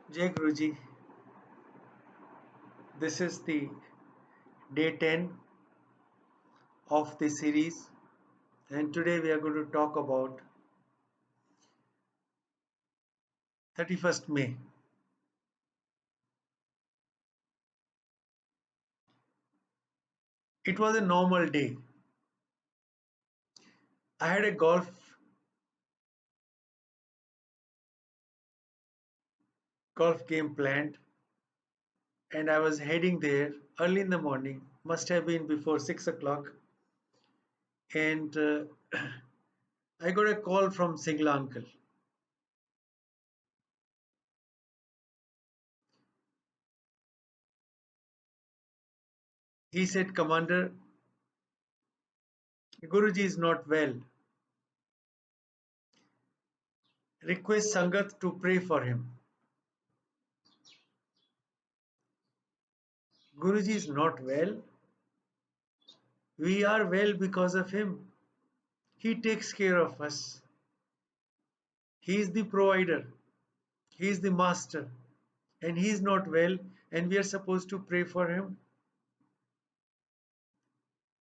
Jai Guruji, this is the day 10 of the series, and today we are going to talk about 31st May. It was a normal day. I had a golf game planned, and I was heading there early in the morning, must have been before 6 o'clock, and I got a call from Singla uncle. He said, Commander, Guruji is not well. Request Sangat to pray for him. Guruji is not well. We are well because of him. He takes care of us. He is the provider. He is the master. And he is not well, and we are supposed to pray for him.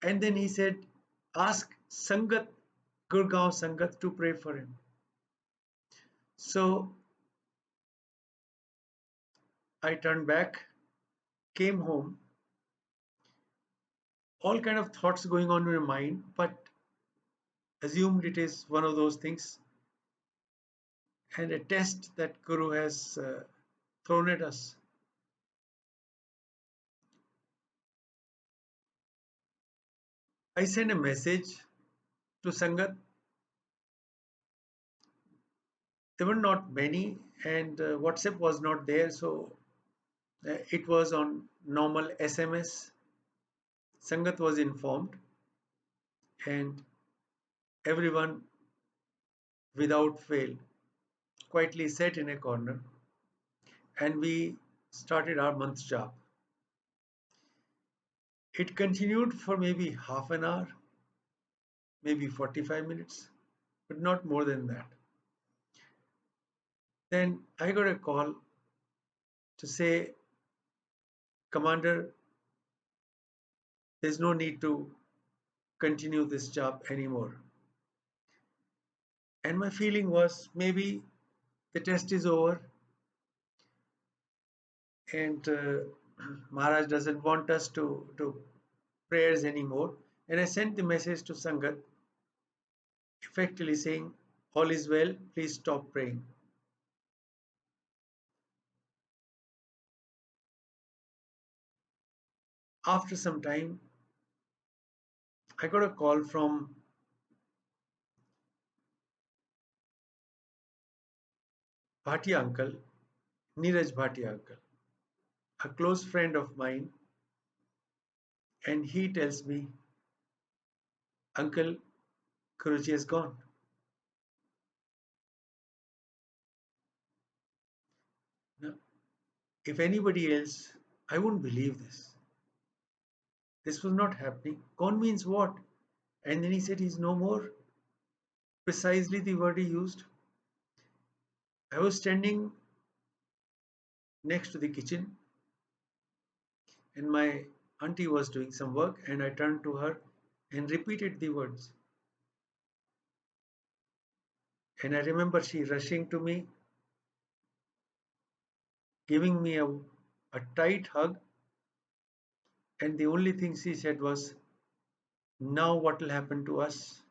And then he said, ask Sangat, Gurgaon Sangat, to pray for him. So I turned back, came home, all kind of thoughts going on in my mind, but assumed it is one of those things and a test that Guru has thrown at us. I sent a message to Sangat. There were not many, and WhatsApp was not there, so it was on normal SMS. Sangat was informed, and everyone, without fail, quietly sat in a corner, and we started our month's job. It continued for maybe half an hour, maybe 45 minutes, but not more than that. Then I got a call to say, Commander, there's no need to continue this job anymore. And my feeling was maybe the test is over, and Maharaj doesn't want us to do prayers anymore. And I sent the message to Sangat, effectively saying, all is well, please stop praying. After some time, I got a call from Bhatia uncle, Neeraj Bhatia uncle, a close friend of mine, and he tells me, Uncle, Guruji is gone. Now, if anybody else, I wouldn't believe this. This was not happening. Gone means what? And then he said he's no more. Precisely the word he used. I was standing next to the kitchen, and my auntie was doing some work, and I turned to her and repeated the words. And I remember she rushing to me, giving me a tight hug, and the only thing she said was, now what will happen to us?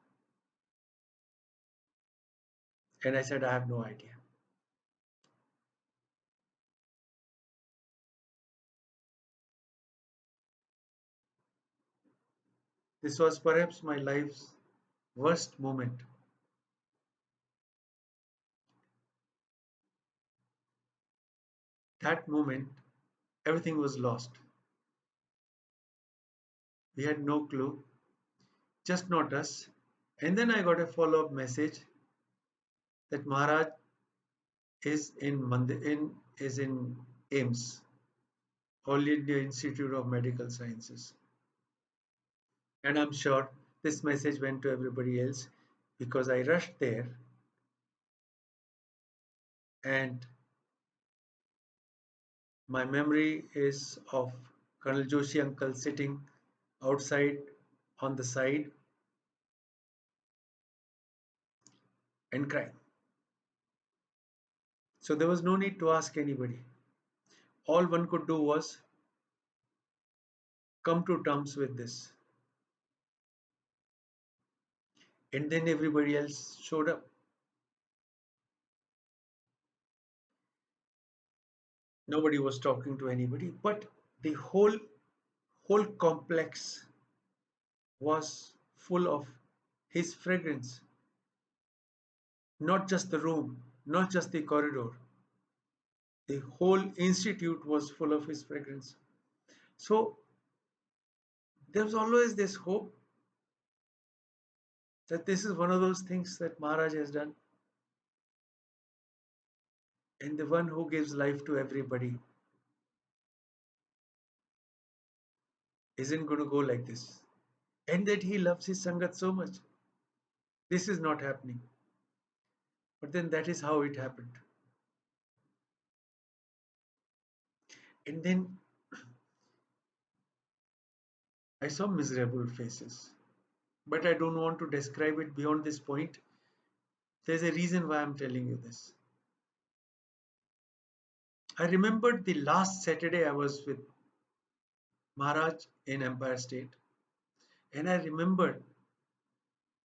And I said, I have no idea. This was perhaps my life's worst moment. That moment, everything was lost. We had no clue, just not us. And then I got a follow-up message that Maharaj is in AIMS, All India Institute of Medical Sciences. And I'm sure this message went to everybody else because I rushed there, and My memory is of Colonel Joshi uncle sitting outside on the side and crying. So there was no need to ask anybody. All one could do was come to terms with this. And then everybody else showed up. Nobody was talking to anybody, but the whole complex was full of his fragrance. Not just the room, not just the corridor. The whole institute was full of his fragrance. So there was always this hope that this is one of those things that Maharaj has done, and the one who gives life to everybody isn't going to go like this. And that he loves his Sangat so much. This is not happening. But then that is how it happened. And then I saw miserable faces. But I don't want to describe it beyond this point. There's a reason why I'm telling you this. I remembered the last Saturday I was with Maharaj in Empire State. And I remembered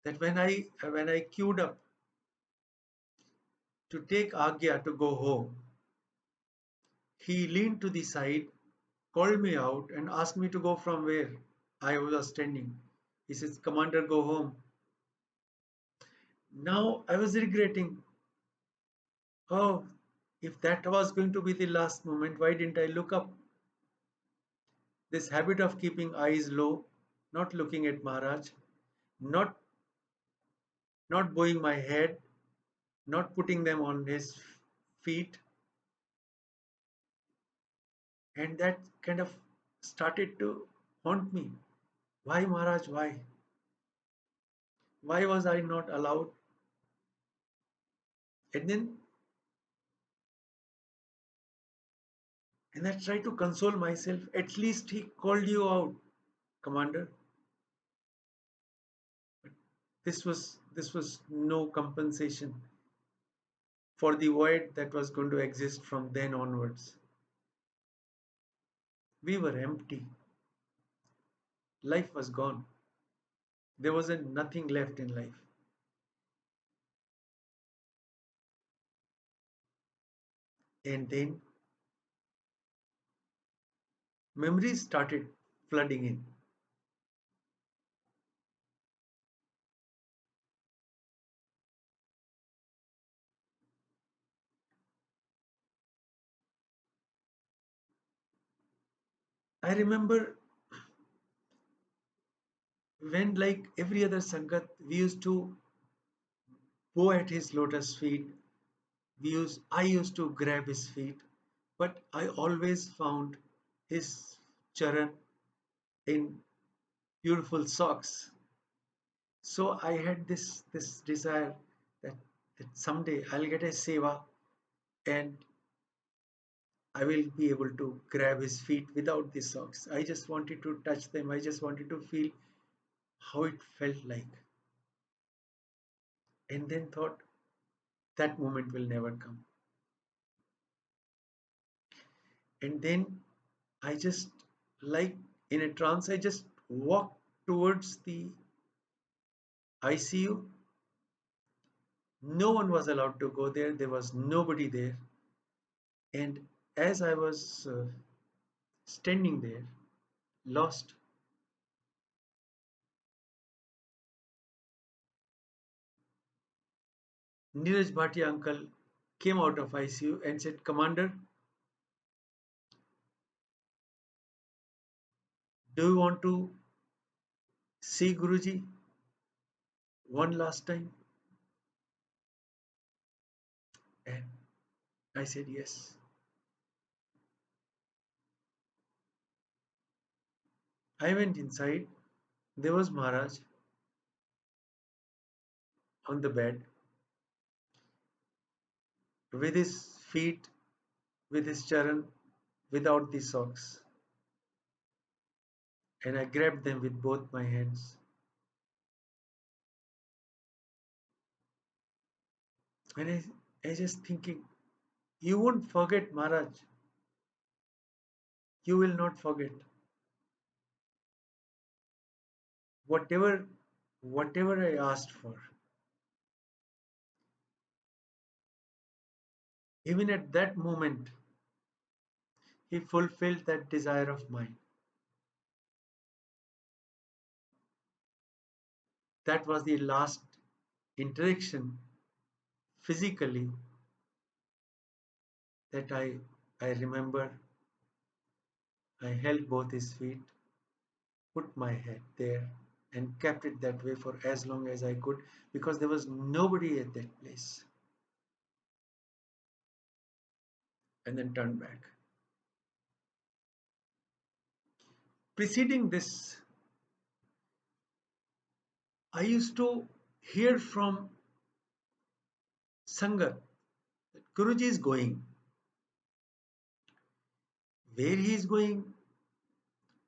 that when I queued up to take Agya to go home, he leaned to the side, called me out, and asked me to go from where I was standing. He says, Commander, go home. Now I was regretting, oh, if that was going to be the last moment, why didn't I look up? This habit of keeping eyes low, not looking at Maharaj, not not bowing my head, not putting them on his feet, and that kind of started to haunt me. Why, Maharaj? Why? Why was I not allowed? And then, and I tried to console myself. At least he called you out, Commander. But this was no compensation for the void that was going to exist from then onwards. We were empty. Life was gone. There wasn't nothing left in life. And then memories started flooding in. I remember when, like every other Sangat, we used to bow at his lotus feet. I used to grab his feet, but I always found his charan in beautiful socks. So I had this desire that, that someday I'll get a seva and I will be able to grab his feet without the socks. I just wanted to touch them. I just wanted to feel how it felt like. And then thought that moment will never come. And then I just, like in a trance, I just walked towards the ICU. No one was allowed to go there. There was nobody there. And as I was standing there, lost, Neeraj Bhatia uncle came out of ICU and said, Commander, do you want to see Guruji one last time? And I said, yes. I went inside. There was Maharaj on the bed with his feet, with his charan, without the socks, and I grabbed them with both my hands. And I just thinking, you won't forget, Maharaj. You will not forget. Whatever, whatever I asked for, even at that moment, he fulfilled that desire of mine. That was the last interaction physically that I remember. I held both his feet, put my head there, and kept it that way for as long as I could because there was nobody at that place. And then turned back. Preceding this, I used to hear from Sangat that Guruji is going. Where he is going,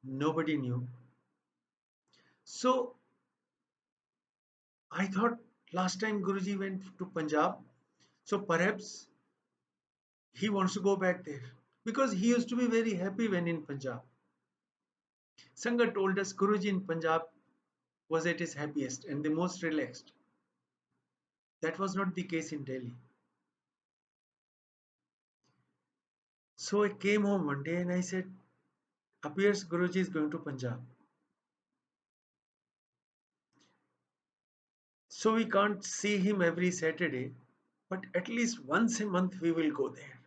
nobody knew. So I thought last time Guruji went to Punjab, so perhaps he wants to go back there because he used to be very happy when in Punjab. Sangat told us Guruji in Punjab was at his happiest and the most relaxed. That was not the case in Delhi. So I came home one day and I said, appears Guruji is going to Punjab. So we can't see him every Saturday, but at least once a month we will go there.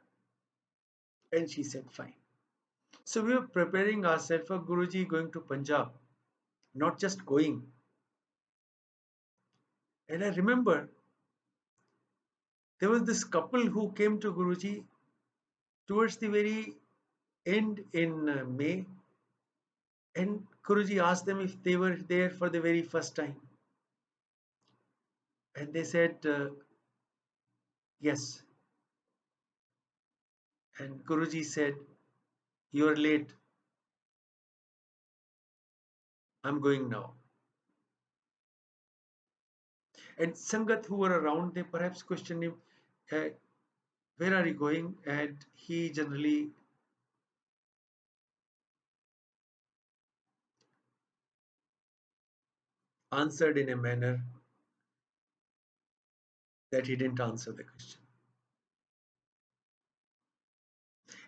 And she said, fine. So we were preparing ourselves for Guruji going to Punjab, not just going. And I remember there was this couple who came to Guruji towards the very end in May, and Guruji asked them if they were there for the very first time. And they said, yes. And Guruji said, you are late. I'm going now. And Sangat, who were around, they perhaps questioned him, uh, where are you going? And he generally answered in a manner that he didn't answer the question.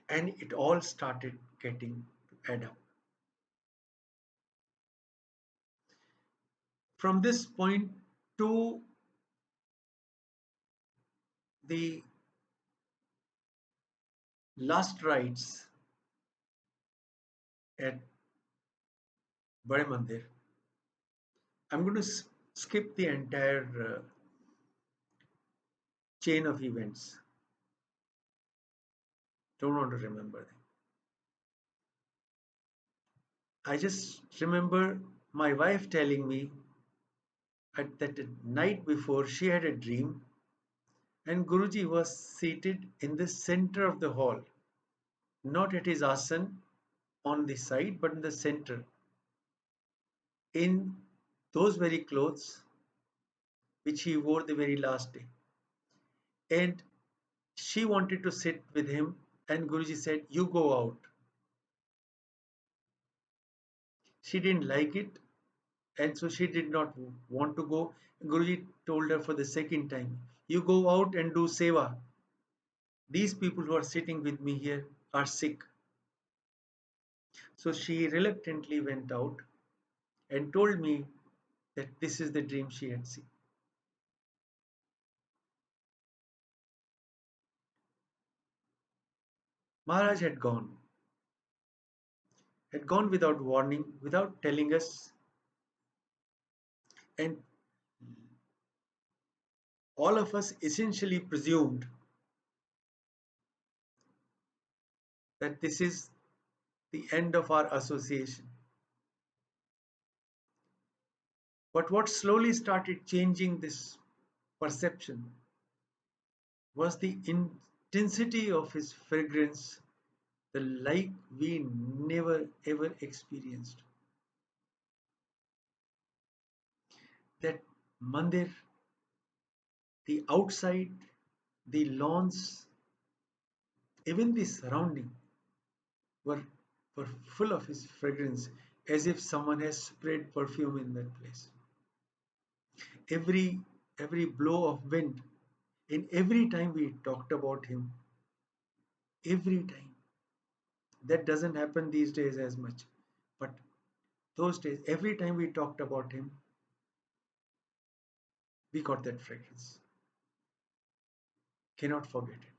And it all started getting to add up. From this point to the last rites at Bade Mandir, I'm going to skip the entire chain of events. Don't want to remember them. I just remember my wife telling me at that night before she had a dream and Guruji was seated in the center of the hall, not at his asan on the side, but in the center, in those very clothes which he wore the very last day. And she wanted to sit with him, and Guruji said, you go out. She didn't like it, and so she did not want to go. Guruji told her for the second time, you go out and do seva. These people who are sitting with me here are sick. So she reluctantly went out and told me that this is the dream she had seen. Maharaj had gone without warning, without telling us, and all of us essentially presumed that this is the end of our association. But what slowly started changing this perception was the intensity of his fragrance the like we never ever experienced. That mandir, the outside, the lawns, even the surrounding were, were full of his fragrance, as if someone has sprayed perfume in that place. Every every blow of wind, and every time we talked about him, every time. That doesn't happen these days as much. But those days, every time we talked about him, we got that fragrance. Cannot forget it.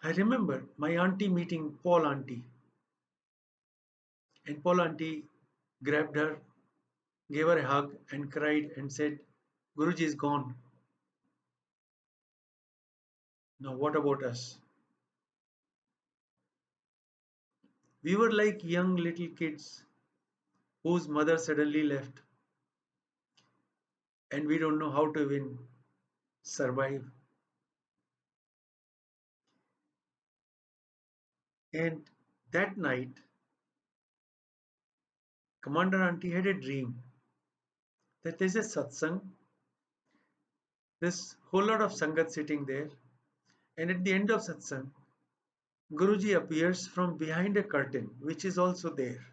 I remember my auntie meeting Paul auntie, and Paul auntie grabbed her, gave her a hug, and cried and said, Guruji is gone. Now, what about us? We were like young little kids whose mother suddenly left, and we don't know how to even survive. And that night, Commander Auntie had a dream that there's a satsang, this whole lot of sangat sitting there, and at the end of satsang, Guruji appears from behind a curtain, which is also there,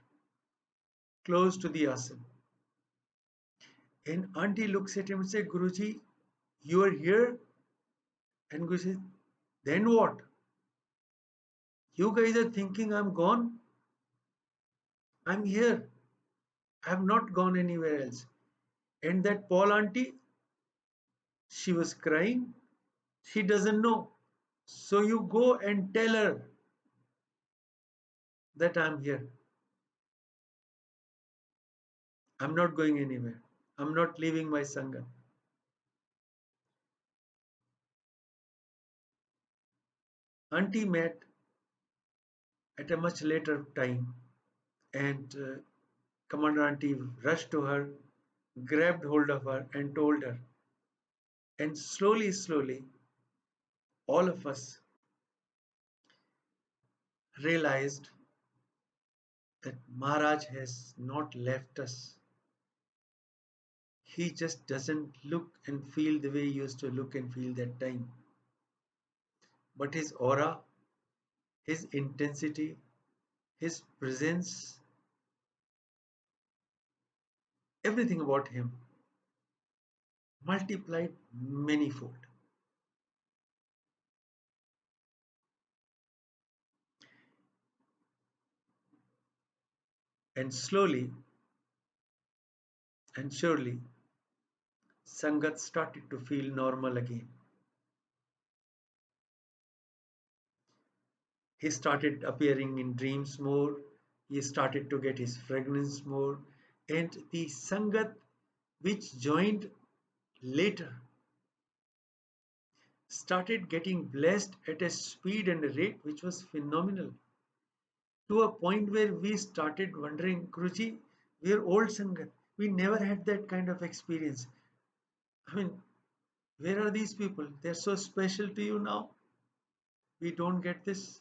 close to the asana. And Auntie looks at him and says, Guruji, you are here? And Guruji says, then what? You guys are thinking I'm gone? I'm here. I have not gone anywhere else. And that Paul auntie, she was crying. She doesn't know. So you go and tell her that I'm here. I'm not going anywhere. I'm not leaving my Sangha. Auntie met at a much later time, and Commander Auntie rushed to her, grabbed hold of her, and told her. And slowly, slowly, all of us realized that Maharaj has not left us. He just doesn't look and feel the way he used to look and feel that time. But his aura, his intensity, his presence, everything about him multiplied manyfold. And slowly and surely, Sangat started to feel normal again. He started appearing in dreams more, he started to get his fragrance more, and the Sangat which joined later started getting blessed at a speed and a rate which was phenomenal, to a point where we started wondering, Guruji, we are old Sangat. We never had that kind of experience. I mean, where are these people? They're so special to you now. We don't get this.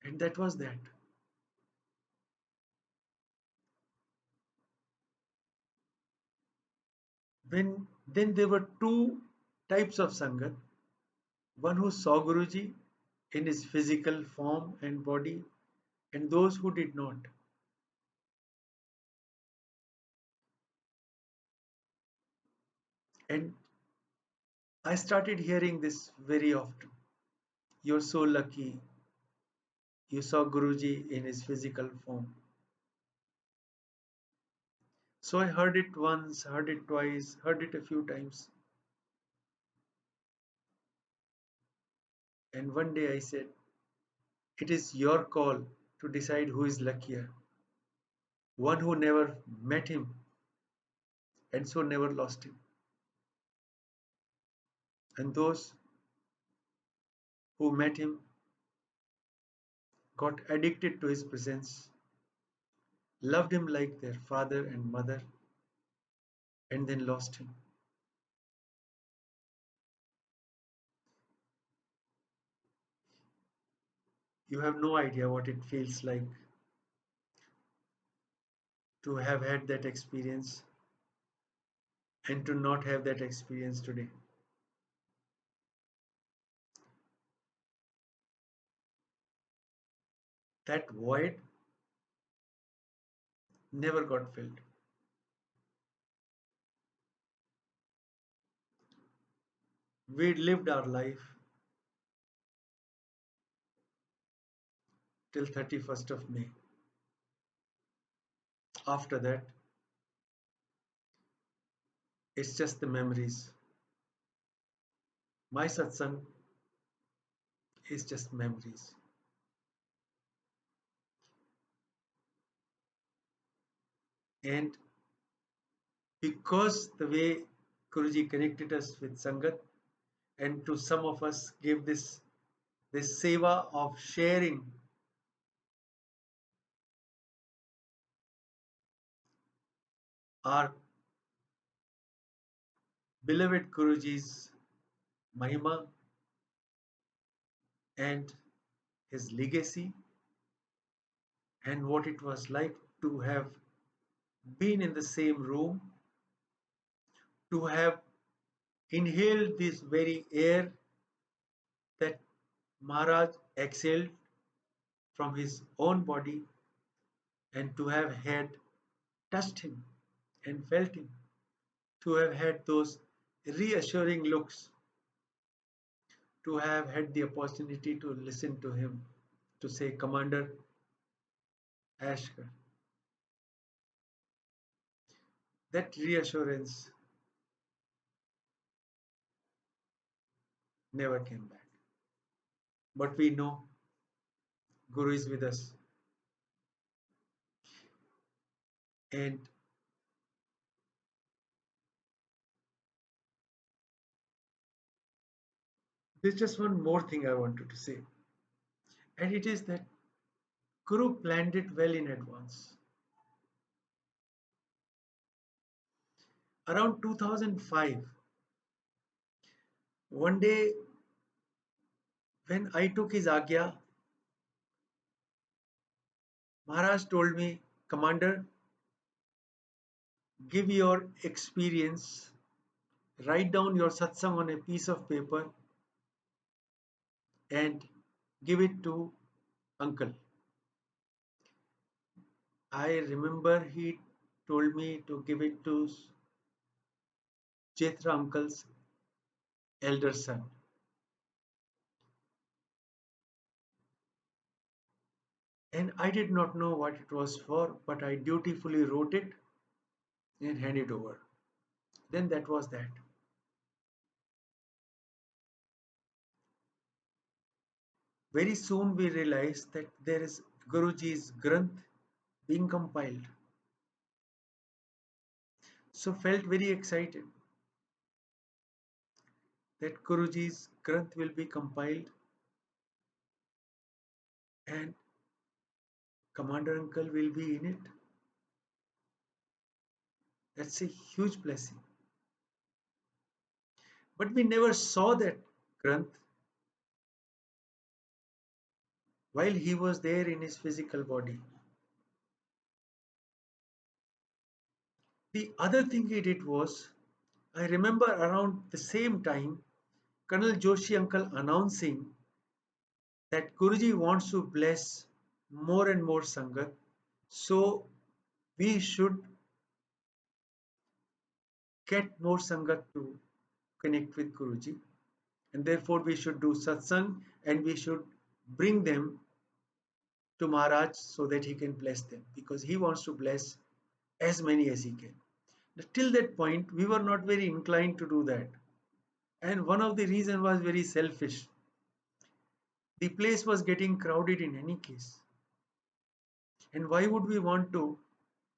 And that was that. When then there were two types of Sangat. One who saw Guruji in his physical form and body, and those who did not. And I started hearing this very often. You're so lucky. You saw Guruji in his physical form. So I heard it once, heard it twice, heard it a few times. And one day I said, it is your call to decide who is luckier. One who never met him and so never lost him. And those who met him got addicted to his presence, loved him like their father and mother, and then lost him. You have no idea what it feels like to have had that experience and to not have that experience today. That void never got filled. We lived our life till 31st of May. After that, it's just the memories. My satsang is just memories. And because the way Guruji connected us with Sangat, and to some of us gave this seva of sharing our beloved Guruji's Mahima and his legacy, and what it was like to have been in the same room, to have inhaled this very air that Maharaj exhaled from his own body, and to have had touched him and felt him, to have had those reassuring looks, to have had the opportunity to listen to him, to say, Commander Ashkar. That reassurance never came back. But we know Guru is with us. And there's just one more thing I wanted to say. And it is that Guru planned it well in advance. Around 2005, one day when I took his Agya, Maharaj told me, Commander, give your experience, write down your satsang on a piece of paper and give it to uncle. I remember he told me to give it to Jethra uncle's elder son. And I did not know what it was for, but I dutifully wrote it and handed it over. Then that was that. Very soon we realized that there is Guruji's Granth being compiled. So felt very excited that Guruji's Granth will be compiled and Commander Uncle will be in it. That's a huge blessing. But we never saw that Granth while he was there in his physical body. The other thing he did was, I remember around the same time, Colonel Joshi uncle announcing that Guruji wants to bless more and more Sangat. So we should get more Sangat to connect with Guruji. And therefore we should do satsang and we should bring them to Maharaj so that he can bless them because he wants to bless as many as he can. Till that point, we were not very inclined to do that. And one of the reasons was very selfish. The place was getting crowded in any case. And why would we want to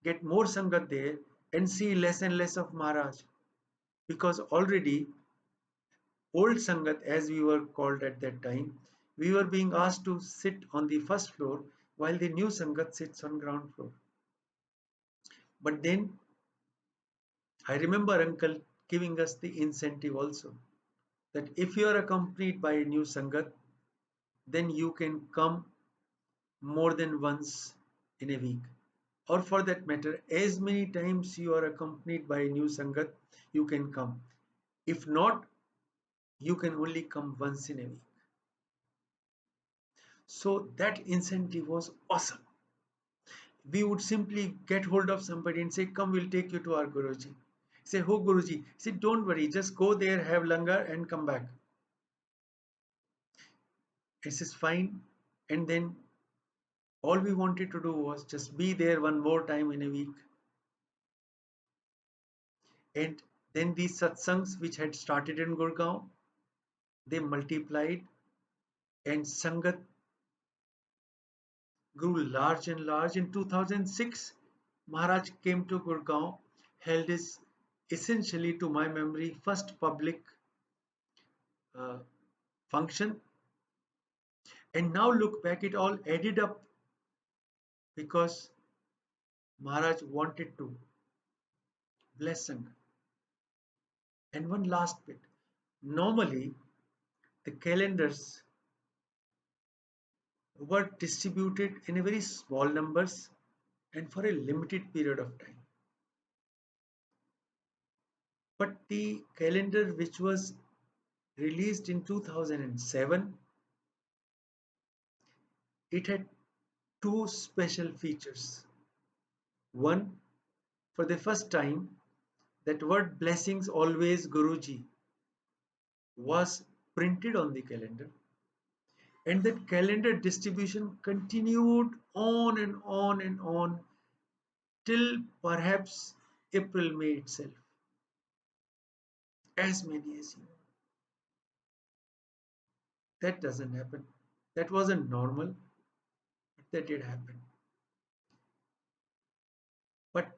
get more Sangat there and see less and less of Maharaj? Because already old Sangat, as we were called at that time, we were being asked to sit on the first floor while the new Sangat sits on ground floor. But then I remember uncle giving us the incentive also, that if you are accompanied by a new Sangat, then you can come more than once in a week. Or for that matter, as many times you are accompanied by a new Sangat, you can come. If not, you can only come once in a week. So that incentive was awesome. We would simply get hold of somebody and say, come, we'll take you to our Guruji. Say, who Guruji? Say, don't worry, just go there, have langar and come back. This is fine. And then all we wanted to do was just be there one more time in a week. And then these satsangs which had started in Gurgaon, they multiplied and Sangat grew large and large. In 2006, Maharaj came to Gurgaon, held his, essentially to my memory, first public uh, function. And now look back, it all added up because Maharaj wanted to bless Sangha. And one last bit. Normally, the calendars were distributed in a very small numbers and for a limited period of time. But the calendar which was released in 2007, it had two special features. One, for the first time, that word blessings always Guruji was printed on the calendar, and that calendar distribution continued on and on and on till perhaps April, May itself. As many as you want. That doesn't happen. That wasn't normal, but that did happen. But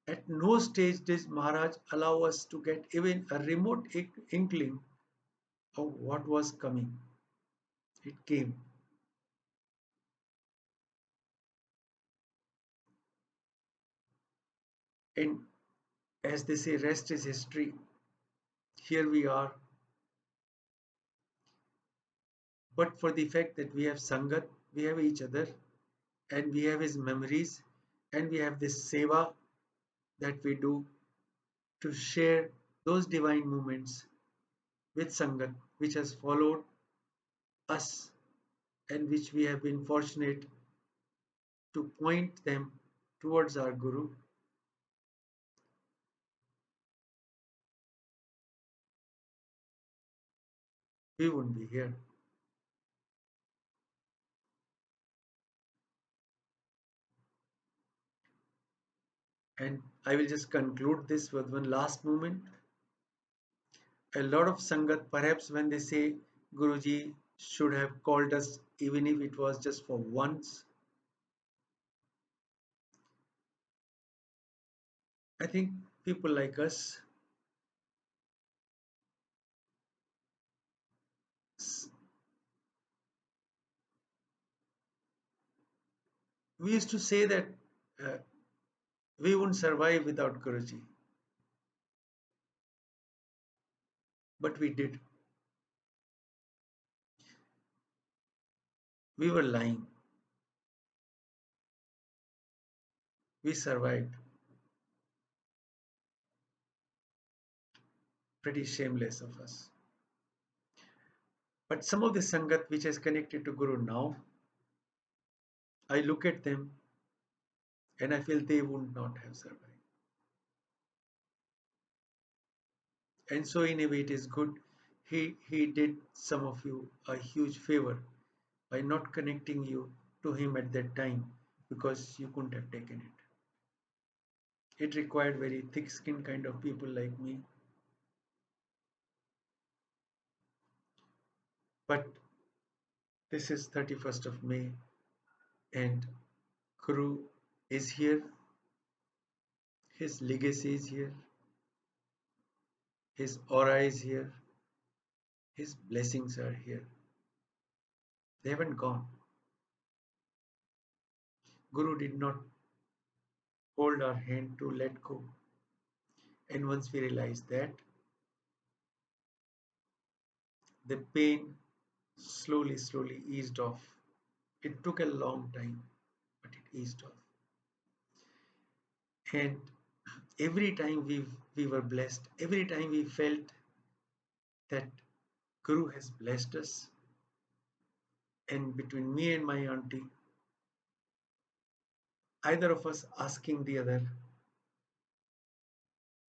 at no stage did Maharaj allow us to get even a remote inkling of what was coming. It came. And as they say, rest is history. Here we are. But for the fact that we have Sangat, we have each other, and we have his memories, and we have this seva that we do to share those divine moments with Sangat, which has followed us and which we have been fortunate to point them towards our Guru. We wouldn't be here. And I will just conclude this with one last moment. A lot of Sangat, perhaps when they say Guruji should have called us, even if it was just for once, I think people like us, we used to say that uh, we wouldn't survive without Guruji, but we did. We were lying. We survived. Pretty shameless of us. But some of the Sangat which is connected to Guru now, I look at them and I feel they would not have survived. And so in a way it is good. He did some of you a huge favor by not connecting you to him at that time because you couldn't have taken it. It required very thick-skinned kind of people like me. But this is 31st of May and Guru is here. His legacy is here. His aura is here. His blessings are here. They haven't gone. Guru did not hold our hand to let go. And once we realized that, the pain slowly eased off. It took a long time, but it eased off. And every time we were blessed, every time we felt that Guru has blessed us, and between me and my auntie, either of us asking the other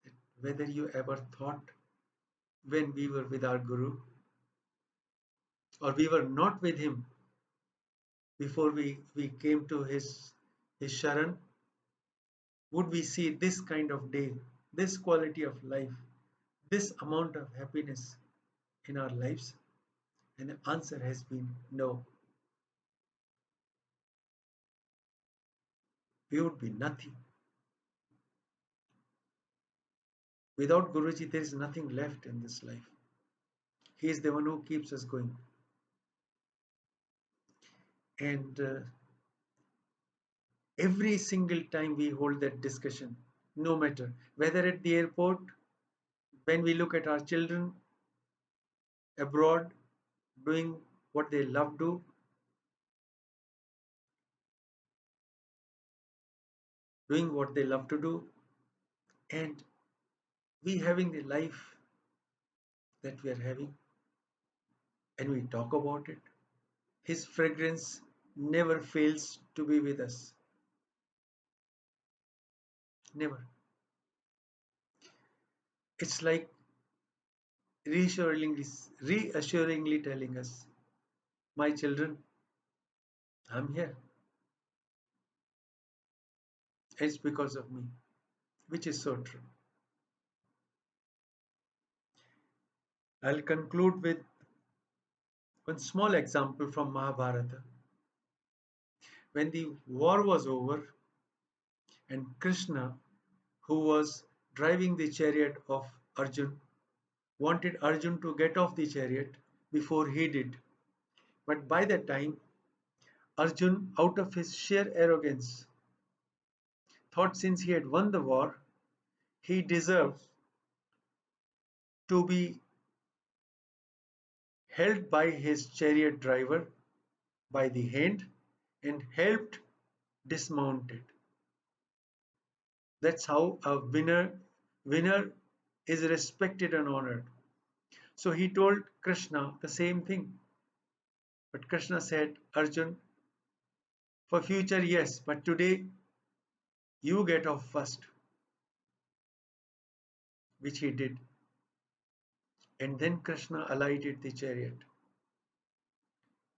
that whether you ever thought when we were with our Guru or we were not with him before we came to his Sharan, would we see this kind of day, this quality of life, this amount of happiness in our lives? And the answer has been no. We would be nothing. Without Guruji, there is nothing left in this life. He is the one who keeps us going. And every single time we hold that discussion, no matter whether at the airport, when we look at our children abroad doing what they love to, doing what they love to do, and we having the life that we are having, and we talk about it, his fragrance never fails to be with us. Never. It's like reassuringly telling us, my children, I'm here. It's because of me, which is so true. I'll conclude with one small example from Mahabharata. When the war was over and Krishna, who was driving the chariot of Arjun, wanted Arjun to get off the chariot before he did. But by that time, Arjun, out of his sheer arrogance, thought since he had won the war, he deserved to be held by his chariot driver by the hand and helped dismount it. That's how a winner is respected and honored. So he told Krishna the same thing. But Krishna said, Arjun, for future, yes, but today you get off first, which he did. And then Krishna alighted the chariot.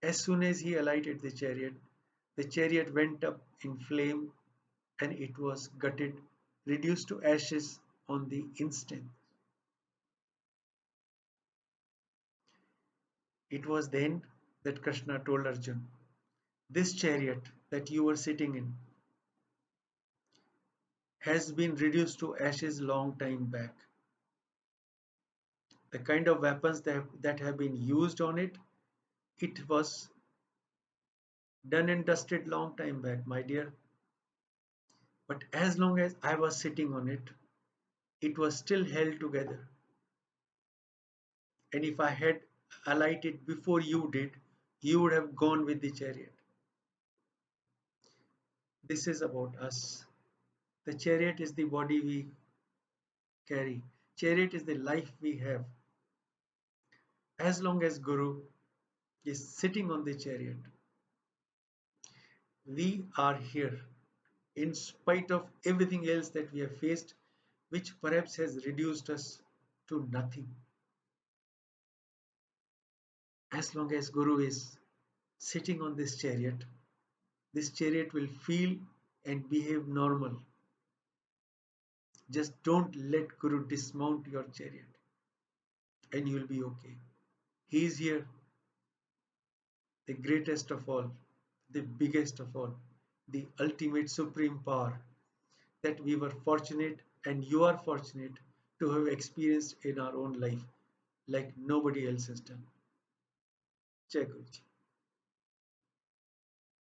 As soon as he alighted the chariot went up in flame and it was gutted, reduced to ashes on the instant. It was then that Krishna told Arjun, this chariot that you were sitting in has been reduced to ashes long time back. The kind of weapons that have been used on it, it was done and dusted long time back, my dear. But as long as I was sitting on it, it was still held together. And if I had alighted before you did, you would have gone with the chariot. This is about us. The chariot is the body we carry. Chariot is the life we have. As long as Guru is sitting on the chariot, we are here in spite of everything else that we have faced, which perhaps has reduced us to nothing. As long as Guru is sitting on this chariot will feel and behave normal. Just don't let Guru dismount your chariot and you'll be okay. He is here, the greatest of all, the biggest of all, the ultimate supreme power that we were fortunate and you are fortunate to have experienced in our own life like nobody else has done. Jai Guruji.